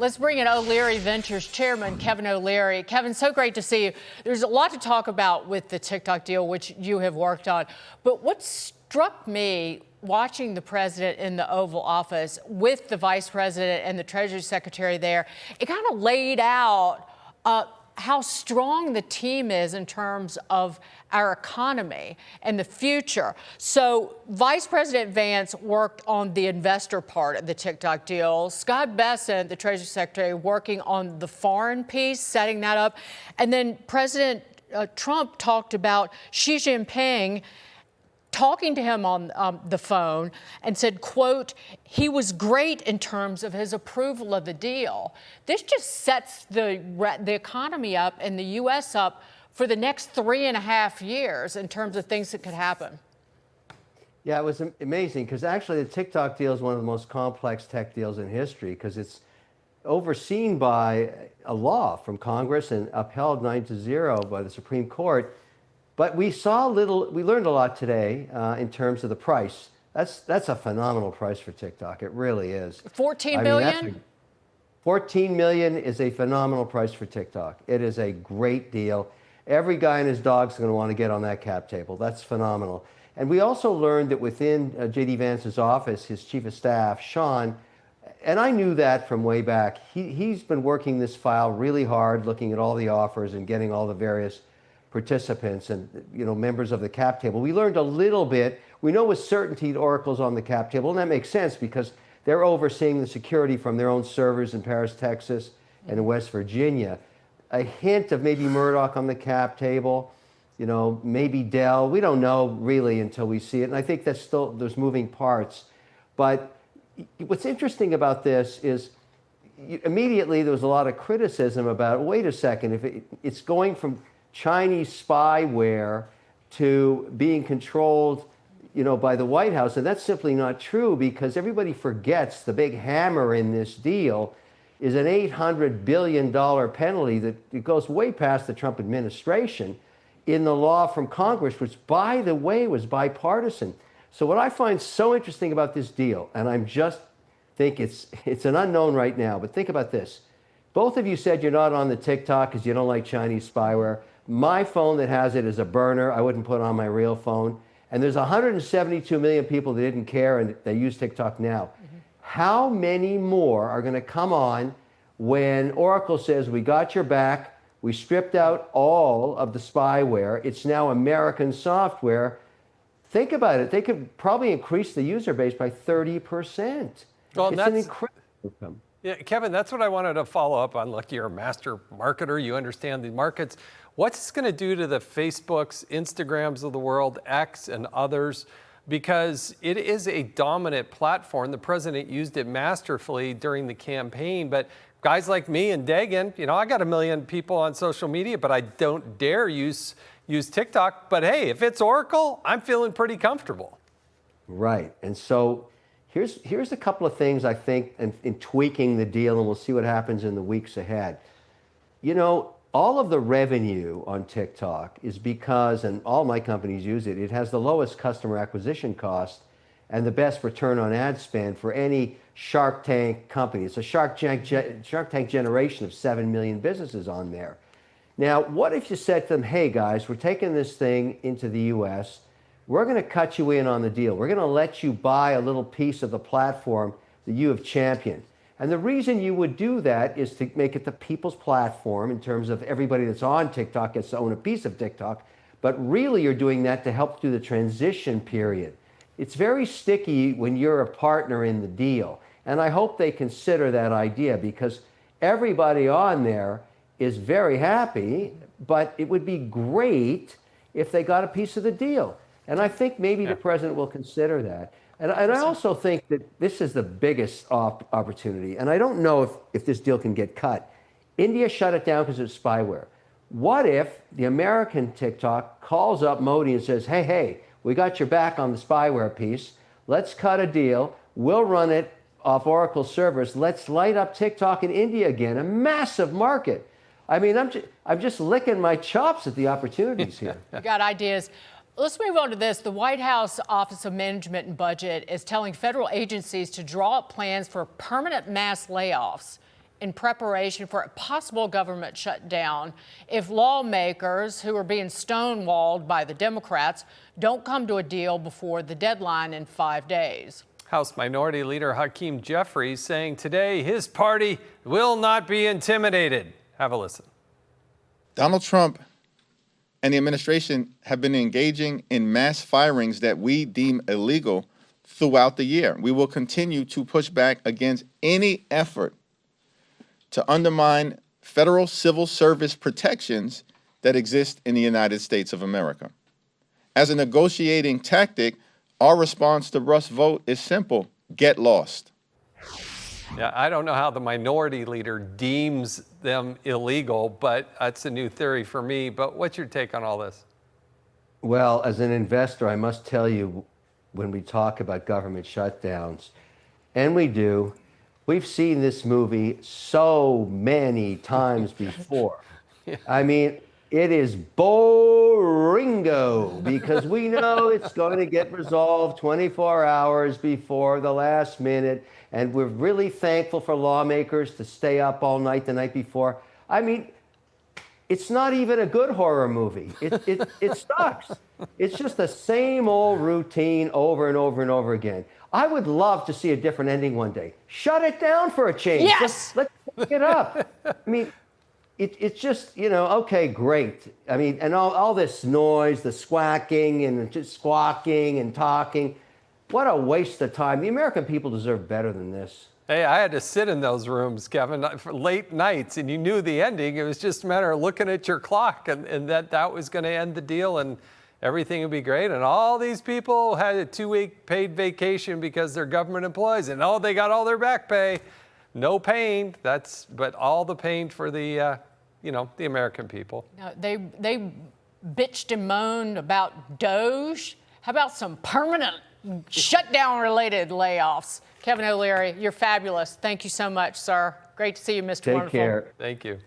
Let's bring in O'Leary Ventures Chairman Kevin O'Leary. Kevin, so great to see you. There's a lot to talk about with the TikTok deal, which you have worked on. But what struck me watching the president in the Oval Office with the vice president and the Treasury Secretary there, it kind of laid out how strong the team is in terms of our economy and the future. So Vice President Vance worked on the investor part of the TikTok deal. Scott Bessent, the Treasury Secretary, working on the foreign piece, setting that up. And then President Trump talked about Xi Jinping talking to him on the phone and said, quote, he was great in terms of his approval of the deal. This just sets the economy up and the U.S. up for the next 3.5 years in terms of things that could happen. Yeah, it was amazing because actually the TikTok deal is one of the most complex tech deals in history because it's overseen by a law from Congress and upheld 9-0 by the Supreme Court. But we learned a lot today in terms of the price. That's a phenomenal price for TikTok. It really is. 14 million? 14 million is a phenomenal price for TikTok. It is a great deal. Every guy and his dog's going to want to get on that cap table. That's phenomenal. And we also learned that within J.D. Vance's office, his chief of staff, Sean, and I knew that from way back, he's been working this file really hard, looking at all the offers and getting all the various participants and members of the cap table. We learned a little bit. We know with certainty Oracle's on the cap table, and that makes sense because they're overseeing the security from their own servers in Paris, Texas, and in West Virginia. A hint of maybe Murdoch on the cap table, maybe Dell. We don't know really until we see it, and I think that's still, there's moving parts. But what's interesting about this is immediately there was a lot of criticism about, wait a second, if it's going from Chinese spyware to being controlled, by the White House. And that's simply not true because everybody forgets the big hammer in this deal is an $800 billion penalty that it goes way past the Trump administration in the law from Congress, which, by the way, was bipartisan. So what I find so interesting about this deal, and I'm just think it's an unknown right now, but think about this. Both of you said you're not on the TikTok because you don't like Chinese spyware. My phone that has it is a burner. I wouldn't put it on my real phone. And there's 172 million people that didn't care and they use TikTok now. Mm-hmm. How many more are going to come on when Oracle says, we got your back, we stripped out all of the spyware, it's now American software? Think about it. They could probably increase the user base by 30%. Well, it's an incredible outcome. Yeah, Kevin, that's what I wanted to follow up on. Look, you're a master marketer. You understand the markets. What's this going to do to the Facebooks, Instagrams of the world, X and others? Because it is a dominant platform. The president used it masterfully during the campaign. But guys like me and Dagan, I got 1 million people on social media, but I don't dare use TikTok. But hey, if it's Oracle, I'm feeling pretty comfortable. Right. And so here's a couple of things I think in tweaking the deal, and we'll see what happens in the weeks ahead. All of the revenue on TikTok is because, and all my companies use it, it has the lowest customer acquisition cost and the best return on ad spend for any Shark Tank company. It's a Shark Tank generation of 7 million businesses on there. Now, what if you said to them, hey guys, we're taking this thing into the US, we're going to cut you in on the deal. We're going to let you buy a little piece of the platform that you have championed. And the reason you would do that is to make it the people's platform in terms of everybody that's on TikTok gets to own a piece of TikTok. But really you're doing that to help through the transition period. It's very sticky when you're a partner in the deal. And I hope they consider that idea because everybody on there is very happy, but it would be great if they got a piece of the deal. And I think maybe the president will consider that. And I also think that this is the biggest opportunity. And I don't know if this deal can get cut. India shut it down because of spyware. What if the American TikTok calls up Modi and says, hey, we got your back on the spyware piece. Let's cut a deal. We'll run it off Oracle servers. Let's light up TikTok in India again, a massive market. I mean, I'm just licking my chops at the opportunities here. You got ideas. Let's move on to this. The White House Office of Management and Budget is telling federal agencies to draw up plans for permanent mass layoffs in preparation for a possible government shutdown if lawmakers who are being stonewalled by the Democrats don't come to a deal before the deadline in 5 days. House Minority Leader Hakeem Jeffries saying today his party will not be intimidated. Have a listen. Donald Trump and the administration have been engaging in mass firings that we deem illegal throughout the year. We will continue to push back against any effort to undermine federal civil service protections that exist in the United States of America. As a negotiating tactic, our response to Russ' vote is simple: get lost. Yeah, I don't know how the minority leader deems them illegal, but that's a new theory for me. But what's your take on all this? Well, as an investor, I must tell you, when we talk about government shutdowns, and we do, we've seen this movie so many times before. Yeah. I mean, it is boringo because we know it's going to get resolved 24 hours before the last minute. And we're really thankful for lawmakers to stay up all night the night before. I mean, it's not even a good horror movie. It sucks. It's just the same old routine over and over and over again. I would love to see a different ending one day. Shut it down for a change. Yes! Let's pick it up. I mean, it's just, okay, great. I mean, and all this noise, the squawking and just squawking and talking. What a waste of time. The American people deserve better than this. Hey, I had to sit in those rooms, Kevin, for late nights, and you knew the ending. It was just a matter of looking at your clock and that was going to end the deal and everything would be great. And all these people had a 2-week paid vacation because they're government employees, and they got all their back pay. No pain. But all the pain for the the American people. Now, they bitched and moaned about Doge. How about some permanent shutdown-related layoffs? Kevin O'Leary, you're fabulous. Thank you so much, sir. Great to see you, Mr. Take Wonderful. care. Thank you.